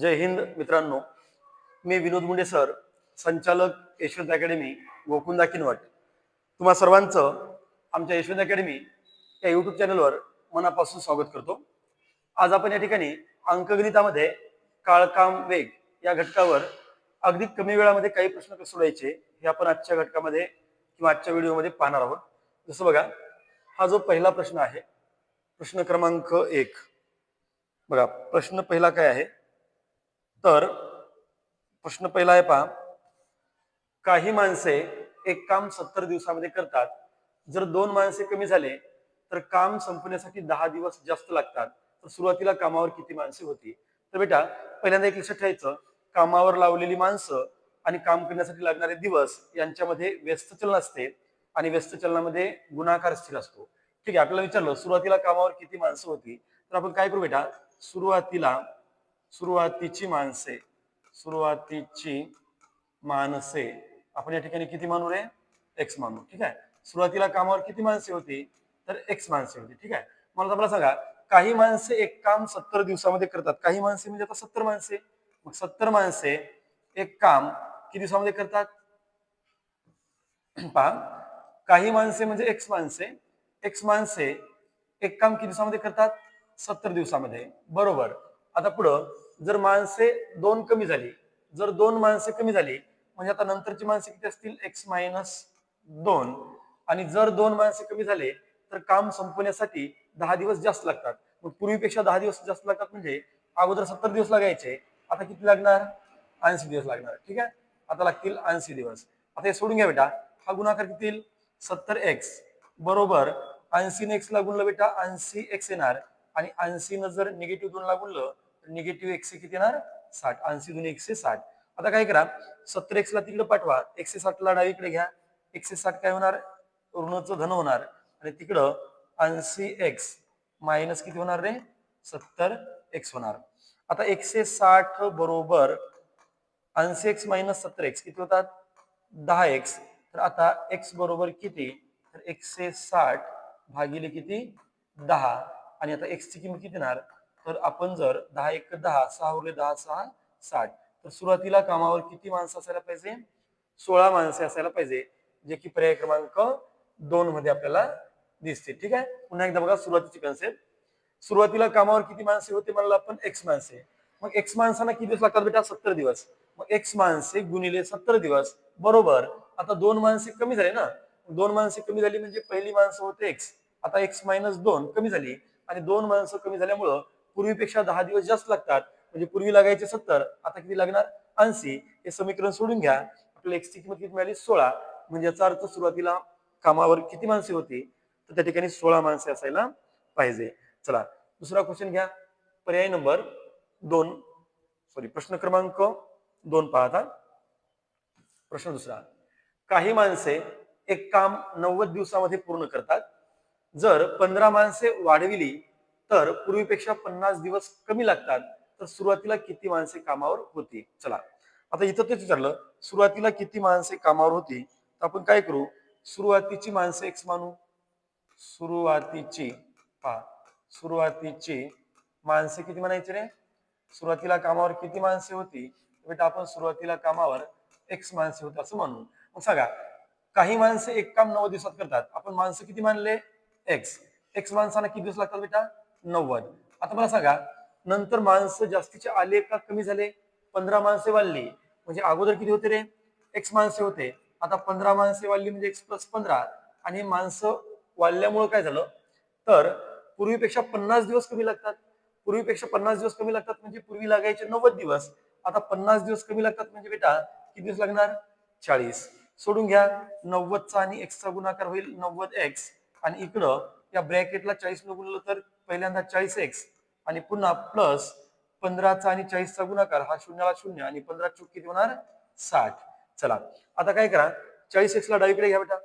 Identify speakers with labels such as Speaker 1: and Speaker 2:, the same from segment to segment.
Speaker 1: जय हिंद मित्रांनो. मी विनोद मुंडे सर, संचालक यशवंत अकॅडमी गोकुंदा किनवट. तुम्हा सर्वांचं आमच्या यशवंत अकॅडमी या युट्यूब चॅनलवर मनापासून स्वागत करतो. आज आपण या ठिकाणी अंकगणितामध्ये काळ काम वेग या घटकावर अगदी कमी वेळामध्ये काही प्रश्न कसे सोडवायचे हे आपण आजच्या घटकामध्ये किंवा आजच्या व्हिडिओमध्ये पाहणार आहोत. जसं बघा, हा जो पहिला प्रश्न आहे, प्रश्न क्रमांक 1. बघा, प्रश्न पहिला काय आहे, तर प्रश्न पहिला आहे पहा. काही माणसे एक काम 70 दिवसामध्ये करतात. जर 2 माणसे कमी झाले तर काम संपण्यासाठी 10 दिवस जास्त लागतात. तर सुरुवातीला कामावर किती माणसे होती? तर बेटा, पहिल्यांदा एक लक्षात ठेवायचं, कामावर लावलेली माणसं आणि काम करण्यासाठी लागणारे दिवस यांच्यामध्ये व्यस्त चलन असते आणि व्यस्त चलनामध्ये गुणाकार स्थिर असतो. ठीक आहे, आपल्याला विचारलं सुरुवातीला कामावर किती माणसं होती, तर आपण काय करू बेटा, सुरुवातीची माणसे आपण या ठिकाणी किती मानू रे? एक्स मानू. ठीक आहे, सुरुवातीला कामावर किती माणसे होती? तर एक्स माणसे होती. ठीक आहे, मला सांगा, काही माणसे एक काम 70 दिवसामध्ये करतात. काही माणसे म्हणजे आता 70 माणसे. मग 70 माणसे एक काम किती दिवसामध्ये करतात? पहा, काही माणसे म्हणजे एक्स माणसे एक काम किती दिवसामध्ये करतात? 70 दिवसामध्ये. बरोबर. आता पुढं जर माणसे 2 कमी झाली, जर 2 माणसे कमी झाली म्हणजे आता नंतरची माणसे किती असतील? x-2. आणि जर 2 माणसे कमी झाले तर काम संपवण्यासाठी 10 दिवस जास्त लागतात. मग पूर्वीपेक्षा 10 दिवस जास्त लागतात म्हणजे अगोदर 70 दिवस लागायचे, आता किती लागणार? 80 दिवस लागणार. ठीक आहे, आता लागतील 80 दिवस. आता हे सोडून घ्या बेटा, हा गुणाकार किती येईल? 70x बरोबर 80 ने x ला गुणलं बेटा 80x येणार, आणि 80 न जर निगेटिव्ह 2 ला गुणलं तर निगेटिव्ह x किती येणार? 60. 80 दुने 160. आता काय करा, 70x ला तिकडे पाठवा, 160 ला डावीकडे घ्या. 160 काय होणार? ऋणचं धन होणार, आणि तिकडं 80x मायनस किती होणार रे? 70x होणार. आता 160 बरोबर 80x मायनस 70x किती होतात? 10x. तर आता x बरोबर किती? तर 160 भागिले किती? 10. आणि आता x ची किंमत किती येणार? तर आपण जर 10 1 10, 6 उरले 10 6 60. तर सुरुवातीला कामावर किती माणसं असायला पाहिजे? 16 माणसे असायला पाहिजे, जे की पर्याय क्रमांक 2 मध्ये आपल्याला दिसते. ठीक आहे, पुन्हा एकदा बघा सुरुवातीची कन्सेप्ट. सुरुवातीला कामावर किती माणसे होते म्हणलं आपण? एक्स माणसे. मग एक्स माणसांना किती दिवस लागतात बेटा? 70 दिवस. मग एक्स माणसे गुणिले 70 दिवस बरोबर. आता 2 माणसे कमी झाले ना, 2 माणसे कमी झाली म्हणजे पहिली माणसं होते एक्स, आता x-2 कमी झाली, आणि 2 माणसं कमी झाल्यामुळं पूर्वीपेक्षा 10 दिवस जास्त लागतात. म्हणजे पूर्वी लागायचे 70, आता किती लागणार? 80. हे समीकरण सोडून घ्या, आपल्याला x ची किंमत किती मिळाली? 16. म्हणजे याचा अर्थ सुरुवातीला कामावर किती माणसे होती? तर त्या ठिकाणी 16 माणसे असायला पाहिजे. चला, दुसरा क्वेश्चन घ्या, पर्याय नंबर 2. प्रश्न क्रमांक 2 पाहता. प्रश्न दुसरा, काही माणसे एक काम 90 दिवसामध्ये पूर्ण करतात. जर 15 माणसे वाढविली तर पूर्वीपेक्षा 50 दिवस कमी लागतात. तर सुरुवातीला किती माणसे कामावर होती? चला, आता इथं तेच विचारलं, सुरुवातीला किती माणसे कामावर होती, तर आपण काय करू, सुरुवातीची माणसे एक्स मानू. सुरुवातीची पहा, सुरुवातीची माणसे किती म्हणायची रे? सुरुवातीला कामावर किती माणसे होती? बेटा, आपण सुरुवातीला कामावर एक्स माणसे होती असं म्हणू. मग सांगा, काही माणसे एक काम 90 दिवसात करतात, आपण माणसं किती मानले? एक्स. एक्स माणसांना किती दिवस लागतात बेटा? 90. आता मला सांगा, नंतर माणसं जास्तीचे आले का कमी झाले? 15 माणसे वाढली, म्हणजे अगोदर किती होते रे? एक्स माणसे होते, आता 15 माणसे वाढली म्हणजे एक्स प्लस 15. आणि माणसं वाढल्यामुळे काय झालं, तर पूर्वीपेक्षा 50 दिवस कमी लागतात. पूर्वीपेक्षा 50 दिवस कमी लागतात म्हणजे पूर्वी लागायचे 90 दिवस, आता 50 दिवस कमी लागतात म्हणजे बेटा किती दिवस लागणार? 40. सोडून घ्या, 90चा आणि x चा गुणाकार होईल 90x, आणि इकडं या ब्रॅकेटला 40 न गुणलं तर पहिल्यांदा 40x, आणि पुन्हा प्लस 15चा आणि 40चा गुणाकार, हा शून्याला शून्य, आणि 15 चूक किती होणार? 60. चला, आता काय करा, 40x ला डावीकडे घ्या बेटा.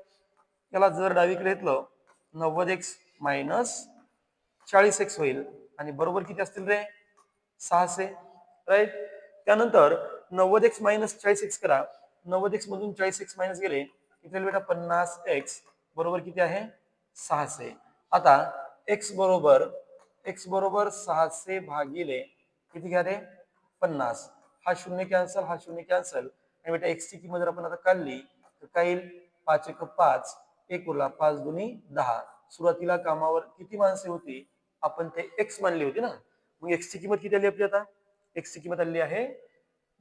Speaker 1: याला जर डावीकडे घेतलं 90x मायनस 40x होईल, आणि बरोबर किती असतील रे? 600. राईट. त्यानंतर 90x मायनस 40x करा, 90x मधून 40x मायनस गेले किती बेटा? 50x बरोबर किती आहे? 600. आता x बरोबर 600 भागिले किती घ्या रे? 50. हा शून्य कॅन्सल, हा शून्य कॅन्सल, आणि बेटा एक्स ची किंमत जर आपण आता काढली तर काय येईल? 5 एक 5, एक उरला 5 दुनी 10. सुरुवातीला कामावर किती माणसे होती? आपण ते एक्स मानली होती ना. मग एक्स ची किंमत किती आली आपली आता? एक्स ची किंमत आली आहे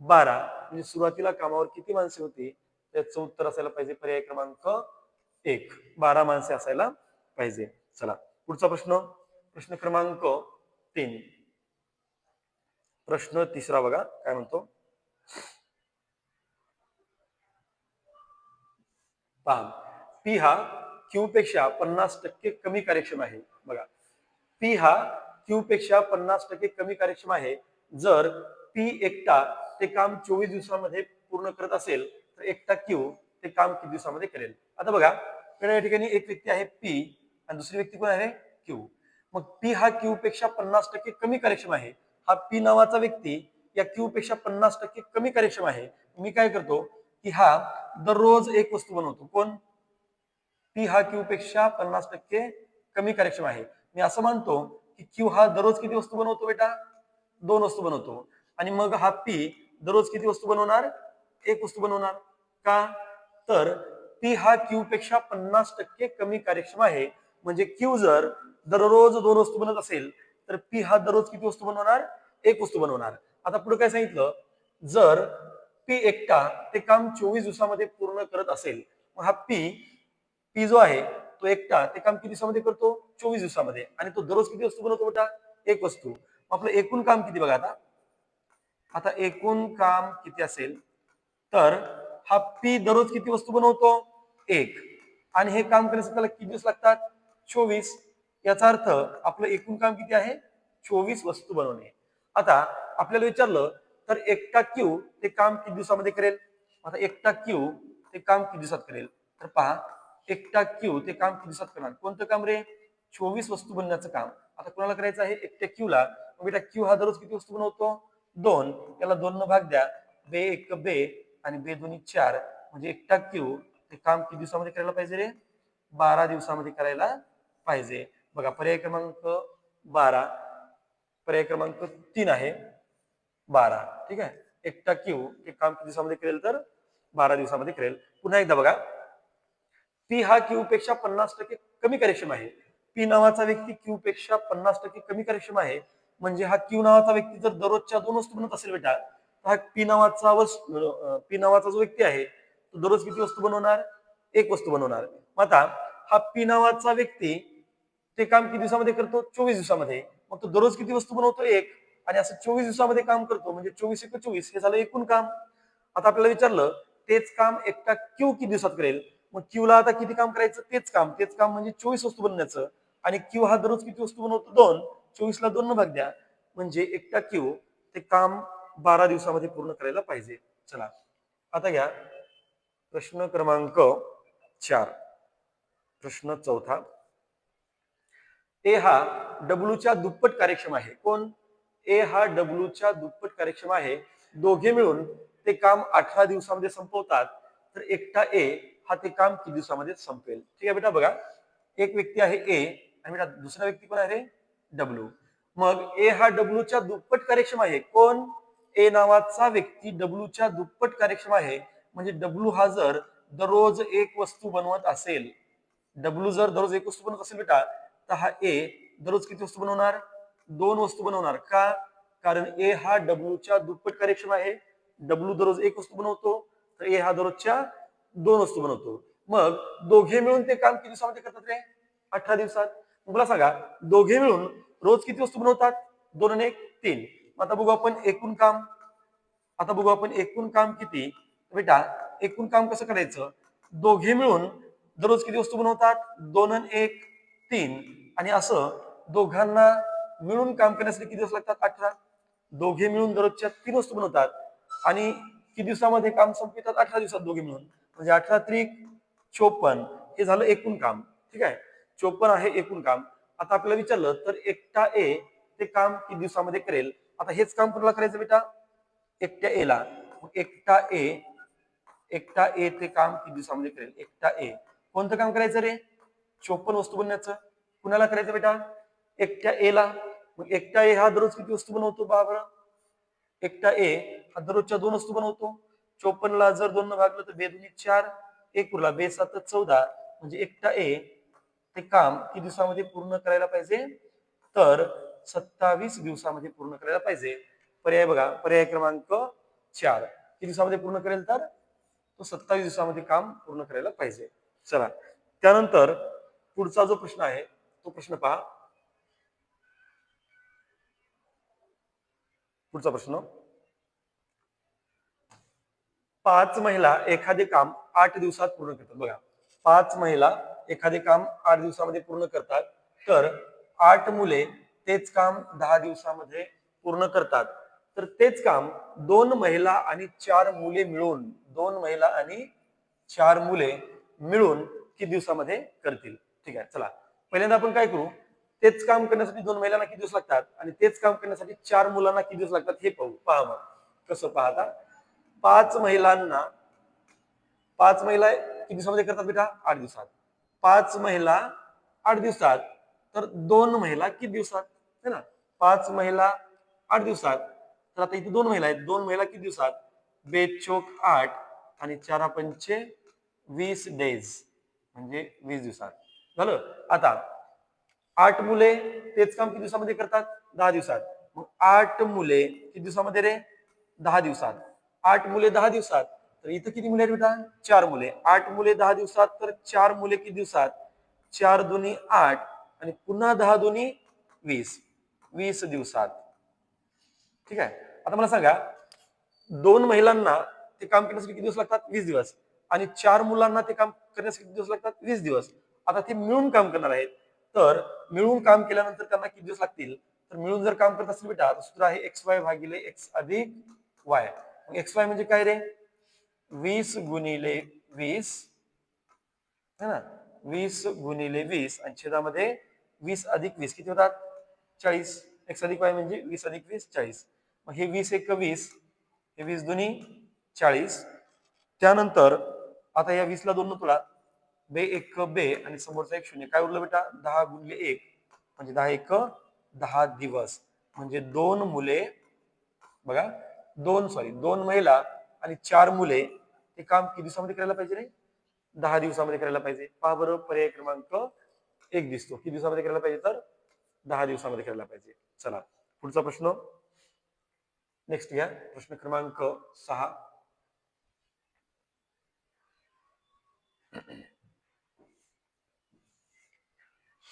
Speaker 1: 12. म्हणजे सुरुवातीला कामावर किती माणसे होती? त्याचं उत्तर असायला पाहिजे पर्याय क्रमांक 1, 12 माणसे असायला पाहिजे. चला पुढचा प्रश्न, प्रश्न क्रमांक 3. प्रश्न तिसरा बघा काय म्हणतो. पहा, पी हा क्यू पेक्षा 50% कमी कार्यक्षम आहे. बघा, पी हा क्यू पेक्षा 50% कमी कार्यक्षम आहे जर पी एकटा ते काम 24 दिवसांमध्ये पूर्ण करत असेल तर एकटा क्यू ते काम किती दिवसामध्ये करेल? आता बघा, या ठिकाणी एक व्यक्ती आहे पी आणि दुसरी व्यक्ती कोण आहे? क्यू. मग पी हा क्यू पेक्षा 50% कमी कार्यक्षम आहे. हा पी नावाचा व्यक्ती या क्यू पेक्षा 50% कमी कार्यक्षम आहे. मी काय करतो की हा दररोज एक वस्तू बनवतो. कोण? पी हा क्यू पेक्षा 50% कमी कार्यक्षम आहे. मी असं मानतो की क्यू हा दररोज किती वस्तू बनवतो बेटा? 2 वस्तू बनवतो. आणि मग हा पी दररोज किती वस्तू बनवणार? 1 वस्तू बनवणार. का? तर पी हा क्यू पेक्षा 50% कमी कार्यक्षम आहे. म्हणजे क्यू जर दररोज 2 वस्तू बनवत असेल तर पी हा दररोज किती वस्तू बनवणार? 1 वस्तू बनवणार. आता पुढे काय सांगितलं? जर पी एकटा ते काम 24 दिवसामध्ये पूर्ण करत असेल, मग हा पी जो आहे तो एकटा ते काम किती दिवसामध्ये करतो? 24 दिवसामध्ये. आणि तो दररोज किती वस्तू बनवतो बेटा? 1 वस्तू. आपलं एकूण काम किती बघा आता? आता एकूण काम किती असेल तर हा पी दररोज किती वस्तू बनवतो? 1. आणि हे काम करण्यासाठी त्याला किती दिवस लागतात? 24. याचा अर्थ आपलं एकूण काम किती आहे? 24 वस्तू बनवणे. आता आपल्याला विचारलं तर एकटा क्यू ते काम किती दिवसामध्ये करेल? आता एकटा क्यू ते काम किती दिवसात करेल? तर पहा, एकटा क्यू ते काम किती दिवसात करणार? कोणतं काम रे? 24 वस्तू बनवण्याचं काम. आता कोणाला करायचं आहे? एकट्या क्यूला. मग बेटा क्यू हा दररोज किती वस्तू बनवतो? 2. याला 2 न भाग द्या. बे एक बे आणि बे दोन्ही 4. म्हणजे एकटा क्यू ते काम किती दिवसामध्ये करायला पाहिजे रे? 12 दिवसामध्ये करायला पाहिजे. बघा, पर्याय क्रमांक 12, पर्याय क्रमांक 3 आहे 12. ठीक आहे. एकटा क्यू हे काम किती दिवसामध्ये करेल? तर 12 दिवसामध्ये करेल. पुन्हा एकदा बघा, पी हा क्यू पेक्षा 50% कमी कार्यक्षम आहे. पी नावाचा व्यक्ती क्यू पेक्षा 50% कमी कार्यक्षम आहे. म्हणजे हा क्यू नावाचा व्यक्ती जर दररोजच्या 2 वस्तू बनवत असेल बेटा, तर हा पी नावाचा जो व्यक्ती आहे तो दररोज किती वस्तू बनवणार? 1 वस्तू बनवणार. आता हा पी नावाचा व्यक्ती ते काम किती दिवसामध्ये करतो? 24 दिवसामध्ये. मग तो दररोज किती वस्तू बनवतो? 1. आणि असं 24 दिवसामध्ये काम करतो म्हणजे 24 एक 24 हे झालं एकूण काम. आता आपल्याला विचारलं तेच काम एकटा क्यू किती दिवसात करेल? मग क्यू ला आता किती काम करायचं? तेच काम म्हणजे 24 वस्तू बनवण्याचं. आणि क्यू हा दररोज किती वस्तू बनवतो? 2. 24 ला 2 न भाग द्या. म्हणजे एकटा क्यू ते काम 12 दिवसामध्ये पूर्ण करायला पाहिजे. चला आता घ्या प्रश्न क्रमांक 4. प्रश्न चौथा. ए हा डब्ल्यूच्या दुप्पट कार्यक्षम आहे. कोण? ए हा डब्ल्यूच्या दुप्पट कार्यक्षम आहे. दोघे मिळून ते काम 18 दिवसामध्ये संपवतात. तर एकटा ए हा ते काम किती दिवसामध्ये संपेल? ठीक आहे बेटा. बघा, एक व्यक्ती आहे ए आणि बेटा दुसरा व्यक्ती कोण आहे? डब्ल्यू. मग ए हा डब्ल्यूच्या दुप्पट कार्यक्षम आहे. कोण? ए नावाचा व्यक्ती डब्ल्यूच्या दुप्पट कार्यक्षम आहे. म्हणजे डब्ल्यू हा जर दररोज एक वस्तू बनवत असेल, डब्ल्यू जर दररोज एक वस्तू बनवत असेल बेटा, तर हा ए दररोज किती वस्तू बनवणार? 2 वस्तू बनवणार. का? कारण ए हा डब्ल्यूच्या दुप्पट कार्यक्षम आहे. डब्ल्यू दररोज एक वस्तू बनवतो, तर ए हा दररोजच्या 2 वस्तू बनवतो. मग दोघे मिळून ते काम किती दिवसामध्ये करतात रे? 18 दिवसात. मला सांगा, दोघे मिळून रोज किती वस्तू बनवतात? 2 आणि 1 3. आता बघू आपण एकूण काम. आता बघू आपण एकूण काम किती? बेटा एकूण काम कसं करायचं? दोघे मिळून दररोज किती वस्तू बनवतात? 2 आणि 1 3. आणि असं दोघांना मिळून काम करण्यासाठी किती दिवस लागतात? 18. दोघे मिळून दररोजच्या 3 वस्तू बनवतात आणि किती दिवसामध्ये काम संपवतात? 18 दिवसात दोघे मिळून. म्हणजे 18 त्रिक 54. हे झालं एकूण काम. ठीक आहे. 54 आहे एकूण काम. आता आपल्याला विचारलं तर एकटा ए ते काम किती दिवसामध्ये करेल? आता हेच काम कोणाला करायचं बेटा? एकट्या ए ला. एकटा ए ते काम किती दिवसामध्ये करेल? एकटा ए कोणतं काम करायचं रे? 54 वस्तू बनवण्याचं. कुणाला करायचं बेटा? एकट्या ए ला. मग एकटा ए हा दररोज किती वस्तू बनवतो बाबा? एकटा ए हा दररोजच्या 2 वस्तू बनवतो. 54 ला जर 2 भागलं तर 2 दुनी 4, 1 उरला 2 7 14, म्हणजे एकटा ए ते काम किती दिवसामध्ये पूर्ण करायला पाहिजे? तर 27 दिवसामध्ये पूर्ण करायला पाहिजे. पर्याय बघा, पर्याय क्रमांक 4. किती दिवसामध्ये पूर्ण करेल? तर तो 27 दिवसामध्ये काम पूर्ण करायला पाहिजे. चला, त्यानंतर पुढचा जो प्रश्न आहे तो प्रश्न पहा. पुढचा प्रश्न, 5 महिला एखादे काम 8 दिवसात पूर्ण करतात. बघा, 5 महिला एखादे काम 8 दिवसामध्ये पूर्ण करतात, तर 8 मुले तेच काम 10 दिवसामध्ये पूर्ण करतात. तर तेच काम 2 महिला आणि 4 मुले मिळून 2 महिला आणि 4 मुले मिळून किती दिवसामध्ये करतील? ठीक आहे, चला पहिल्यांदा आपण काय करू, तेच काम करण्यासाठी 2 महिलांना किती दिवस लागतात आणि तेच काम करण्यासाठी 4 मुलांना किती दिवस लागतात हे पाहू. पहा मग कसं, पहा आता. 5 महिलांना, 5 महिला किती दिवसामध्ये करतात बेटा? 8 दिवसात. 5 महिला 8 दिवसात, तर 2 महिला किती दिवसात? है ना, 5 महिला 8 दिवसात, तर आता इथे 2 महिला आहेत, 2 महिला किती दिवसात? 2 चोक 8 आणि 4 पंचे 20 डेज, म्हणजे 20 दिवसात झालं. आता 8 मुले तेच काम किती दिवसामध्ये करतात? 10 दिवसात. मग 8 मुले किती दिवसामध्ये रे? 10 दिवसात. 8 मुले 10 दिवसात, तर इथं किती मुले आहेत बेटा? 4 मुले. 8 मुले 10 दिवसात, तर 4 मुले किती दिवसात? 4 दुनी 8 आणि पुन्हा 10 दुनी 20, 20 दिवसात. ठीक आहे, आता मला सांगा, 2 महिलांना ते काम करण्यासाठी किती दिवस लागतात? 20 दिवस. आणि 4 मुलांना ते काम करण्यासाठी किती दिवस लागतात? 20 दिवस. आता ते मिळून काम करणार आहेत, तर मिळून काम केल्यानंतर त्यांना किती दिवस लागतील? तर मिळून जर काम करत असेल बेटा, तर सूत्र आहे एक्स वाय भागिले एक्स अधिक वाय. एक्स वाय म्हणजे काय रे? 20 गुणिले 20, है ना, 20 गुणिले 20 आणि छेदामध्ये 20 अधिक 20 किती होतात? 40. एक्स अधिक वाय म्हणजे 20 अधिक 20 40. मग हे 20 एक 20, हे 20 दुनी 40. त्यानंतर आता या 20 ला 2 तुला बे एक बे आणि समोरचा एक शून्य, काय उरलं बेटा? 10 गुणिले 1 म्हणजे 10 एक 10 दिवस, म्हणजे 2 मुले, बघा 2 महिला आणि 4 मुले ते काम किती दिवसामध्ये करायला पाहिजे रे? 10 दिवसामध्ये करायला पाहिजे. पहा बरं, पर्याय क्रमांक 1 दिसतो. किती दिवसामध्ये करायला पाहिजे? तर 10 दिवसामध्ये करायला पाहिजे. चला पुढचा प्रश्न नेक्स्ट घ्या, प्रश्न क्रमांक 6.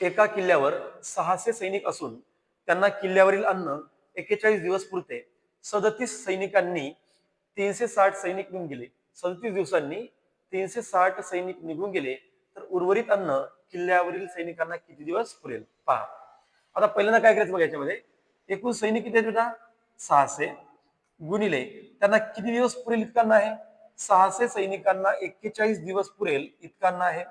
Speaker 1: एका किल्ल्यावर 600 सैनिक असून त्यांना किल्ल्यावरील अन्न 41 दिवस पुरते. 37 सैनिकांनी 360 सैनिक निघून गेले. 37 दिवसांनी 360 सैनिक निघून गेले, तर उर्वरित अन्न किल्ल्यावरील सैनिकांना किती दिवस पुरेल? पहा, आता पहिल्यांदा काय करायचं बघा, याच्यामध्ये एकूण सैनिक किती आहेत बेटा? 600 गुणिले त्यांना किती दिवस पुरेल इतकांना आहे? 600 सैनिकांना 41 दिवस पुरेल इतकांना आहे.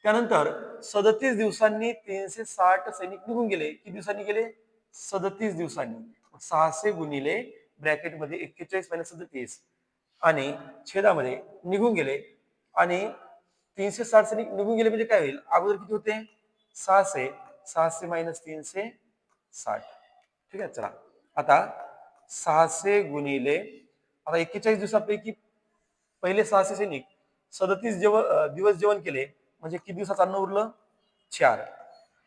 Speaker 1: त्यानंतर 37 दिवसांनी 360 सैनिक निघून गेले. किती दिवसांनी गेले? 37 दिवसांनी. 600 गुणिले ब्रॅकेटमध्ये 41 - 37 आणि छेदामध्ये निघून गेले, आणि 360 सैनिक निघून गेले म्हणजे काय होईल? अगोदर किती होते? 600, 600 - 360. ठीक आहे, चला आता 600 गुणिले, आता 41 दिवसापैकी पहिले 600 सैनिक 37 दिवस जेवण केले, म्हणजे किती दिवसाचं अन्न उरलं? 4.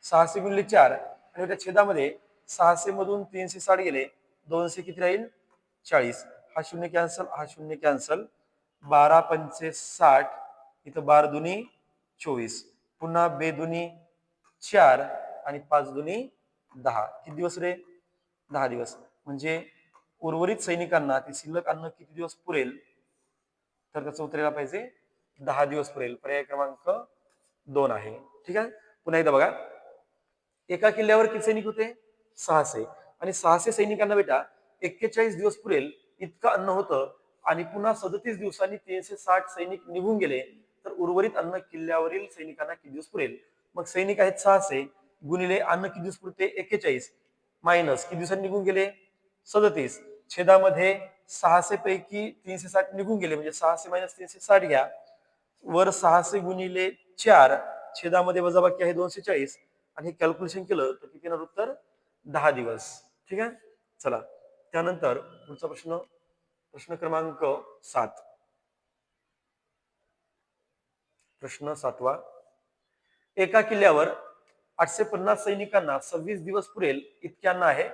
Speaker 1: 600 गुणिले 4 आणि त्या छेदामध्ये 600 मधून 360 गेले, 200 किती राहील? 40. हा शून्य कॅन्सल, हा शून्य कॅन्सल. 12 पंचे 60, इथं 12 दुनी 24, पुन्हा बेदुनी 4 आणि 5 दुनी 10. किती दिवस रे? 10 दिवस. म्हणजे उर्वरित सैनिकांना ते शिल्लक अन्न किती दिवस पुरेल? तर त्याचं उत्तर यायला पाहिजे 10 दिवस पुरेल. पर्याय क्रमांक 2 आहे. ठीक आहे, पुन्हा एकदा बघा, एका किल्ल्यावर किती सैनिक होते? 600. आणि 600 सैनिकांना बेटा 41 दिवस पुरेल इतकं अन्न होतं, आणि पुन्हा 37 दिवसांनी 360 सैनिक निघून गेले, तर उर्वरित अन्न किल्ल्यावरील सैनिकांना किती दिवस पुरेल? मग सैनिक आहेत 600 गुणिले अन्न किती दिवस पुरते? 41 मायनस किती दिवसांनी निघून गेले? 37. छेदामध्ये 600 पैकी 360 निघून गेले, म्हणजे 600 - 360 घ्या. वर 600 गुणिले 4, छेदामध्ये वजाबाकी आहे 240, आणि हे कॅल्क्युलेशन केलं तर किती येणार उत्तर? 10 दिवस. ठीक आहे, चला त्यानंतर पुढचा प्रश्न, प्रश्न क्रमांक 7. प्रश्न 7वा. एका किल्ल्यावर 850 सैनिकांना 26 दिवस पुरेल इतके अन्न आहे.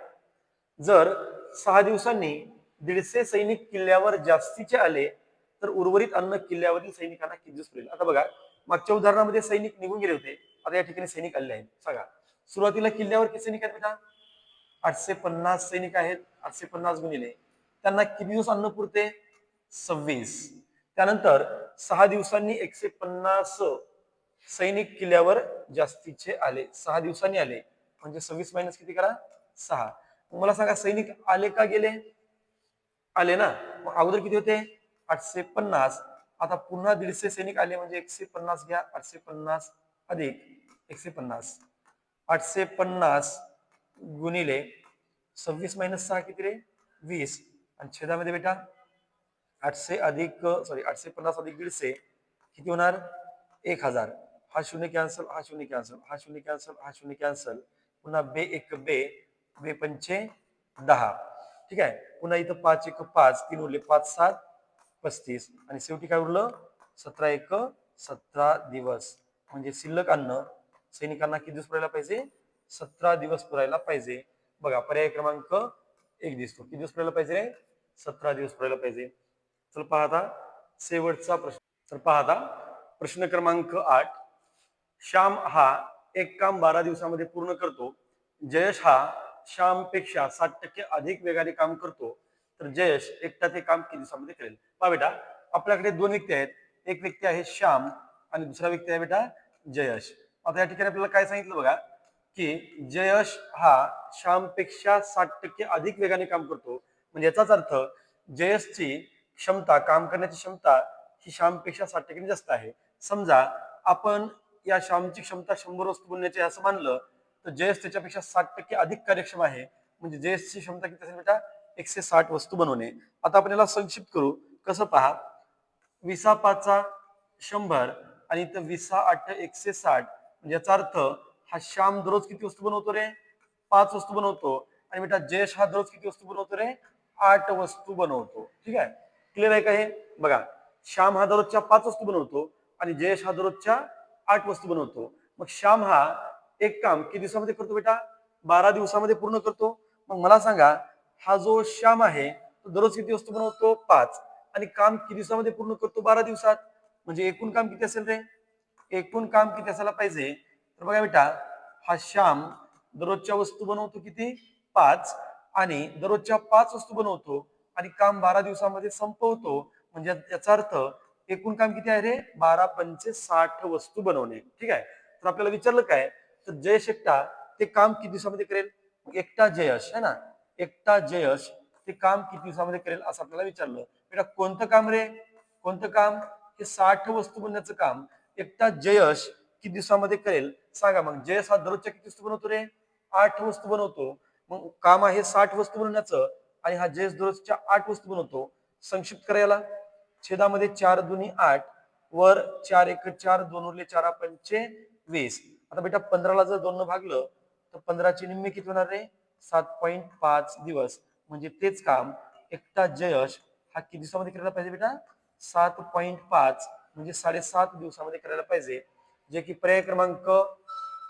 Speaker 1: जर 6 दिवसांनी 150 सैनिक किल्ल्यावर जास्तीचे आले तर उर्वरित अन्न किल्ल्यावरील सैनिकांना किती दिवस पुरेल? आता बघा, मागच्या उदाहरणामध्ये सैनिक निघून गेले होते, आता या ठिकाणी सैनिक आले आहेत. सांगा, सुरुवातीला किल्ल्यावर किती सैनिक आहेत बेटा? 850 सैनिक आहेत. 850 गुणिले त्यांना किती दिवस अन्न पुरते? 26. त्यानंतर 6 दिवसांनी 150 सैनिक किल्ल्यावर जास्तीचे आले, 6 दिवसांनी आले, म्हणजे 26 मायनस किती करा? 6. मला सांगा, सैनिक आले का गेले? आले ना. मग अगोदर किती होते? 850. आता पुन्हा 150 सैनिक आले, म्हणजे 150 घ्या. 850 अधिक 150. 850 गुणिले 26 मायनस 6 किती रे? 20. आणि छेदामध्ये बेटा 850 अधिक 150 किती होणार? 1000. हा शून्य कॅन्सल, हा शून्य कॅन्सल, हा शून्य कॅन्सल, हा शून्य कॅन्सल. पुन्हा बे एक बे, बे पंचे 10. ठीक आहे. पुन्हा इथं 5 एक 5, 3 उरले, 5 7 35. आणि शेवटी काय उरलं? 17 एक 17 दिवस. म्हणजे शिल्लक अन्न सैनिकांना किती दिवस पुरायला पाहिजे? 17 दिवस पुरायला पाहिजे. बघा, पर्याय क्रमांक 1 दिसतो. किती दिवस पुरायला पाहिजे? 17 दिवस पुरायला पाहिजे. चल पहा आता शेवटचा प्रश्न. तर पहा आता प्रश्न क्रमांक 8. श्याम हा एक काम 12 दिवसामध्ये पूर्ण करतो. जयेश हा श्यामपेक्षा 60% अधिक वेगाने काम करतो. तर जयेश एकटा ते काम किती दिवसामध्ये करेल? पहा बेटा, आपल्याकडे दोन व्यक्ती आहेत. एक व्यक्ती आहे श्याम आणि दुसरा व्यक्ती आहे बेटा जयेश. आता या ठिकाणी आपल्याला काय सांगितलं बघा, की जयेश हा श्यामपेक्षा 60% अधिक वेगाने काम करतो. म्हणजे याचाच अर्थ जयेशची क्षमता, काम करण्याची क्षमता ही श्यामपेक्षा 60% जास्त आहे. समजा आपण या श्यामची क्षमता 100 वस्तू बनवण्याची असं मानलं, तर जयेश त्याच्यापेक्षा 60% अधिक कार्यक्षम आहे. म्हणजे जयेशची क्षमता किती असेल बेटा? 160 वस्तू बनवणे. आता आपण याला संक्षिप्त करू. कसं पहा, 20 100 आणि इथं 20 160. म्हणजे याचा अर्थ हा श्याम दररोज किती वस्तू बनवतो रे? 5 वस्तू बनवतो. आणि बेटा जयेश हा दररोज किती वस्तू बनवतो रे? 8 वस्तू बनवतो. ठीक आहे, क्लिअर आहे का हे? बघा, श्याम हा दररोजच्या 5 वस्तू बनवतो आणि जयेश हा दररोजच्या 8 वस्तू बनवतो. मग श्याम हा एक काम किती दिवसामध्ये करतो बेटा? 12 दिवसामध्ये पूर्ण करतो. मग मला सांगा, हा जो श्याम आहे तो दररोज किती वस्तू बनवतो? 5. आणि काम किती दिवसामध्ये पूर्ण करतो? 12 दिवसात. म्हणजे एकूण काम किती असेल रे? एकूण काम किती असायला पाहिजे? तर बघा बेटा, हा श्याम दररोजच्या वस्तू बनवतो किती? 5. आणि दररोजच्या 5 वस्तू बनवतो आणि काम 12 दिवसामध्ये संपवतो. म्हणजे याचा अर्थ एकूण काम किती आहे रे? 12 पंचे 60 वस्तू बनवणे. ठीक आहे. तर आपल्याला विचारलं काय, तर जयेश एकटा ते काम किती दिवसामध्ये करेल? एकटा जयेश है ना, एकटा जयेश ते काम किती दिवसामध्ये करेल असं आपल्याला विचारलं. बेटा कोणतं काम रे? कोणतं काम? हे 60 वस्तू बनवण्याचं काम एकटा जयेश किती दिवसामध्ये करेल? सांगा. मग जयेश हा दररोजच्या किती वस्तू बनवतो रे? 8 वस्तू बनवतो. मग काम आहे 60 वस्तू बनवण्याचं आणि हा जयेश दररोजच्या 8 वस्तू बनवतो. संक्षिप्त करायला, छेदामध्ये 4 दुनी 8, वर 4 एक 4, 2 उरले 4 पंचे 20. आता बेटा 15ला जर 2 भागलं तर 15चे निम्मे किती होणार रे? 7.5 दिवस. म्हणजे तेच काम एकटा जयेश हा किती दिवसामध्ये करायला पाहिजे बेटा? 7.5 म्हणजे 7.5 दिवसामध्ये करायला पाहिजे. जे की पर्याय क्रमांक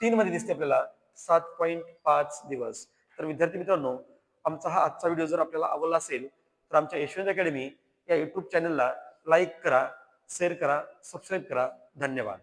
Speaker 1: 3 मध्ये दिसते आपल्याला, 7.5 दिवस. तर विद्यार्थी मित्रांनो, आमचा हा आजचा व्हिडिओ जर आपल्याला आवडला असेल तर आमच्या यशवंत अकॅडमी या युट्यूब चॅनलला लाईक करा, शेअर करा, सबस्क्राईब करा. धन्यवाद.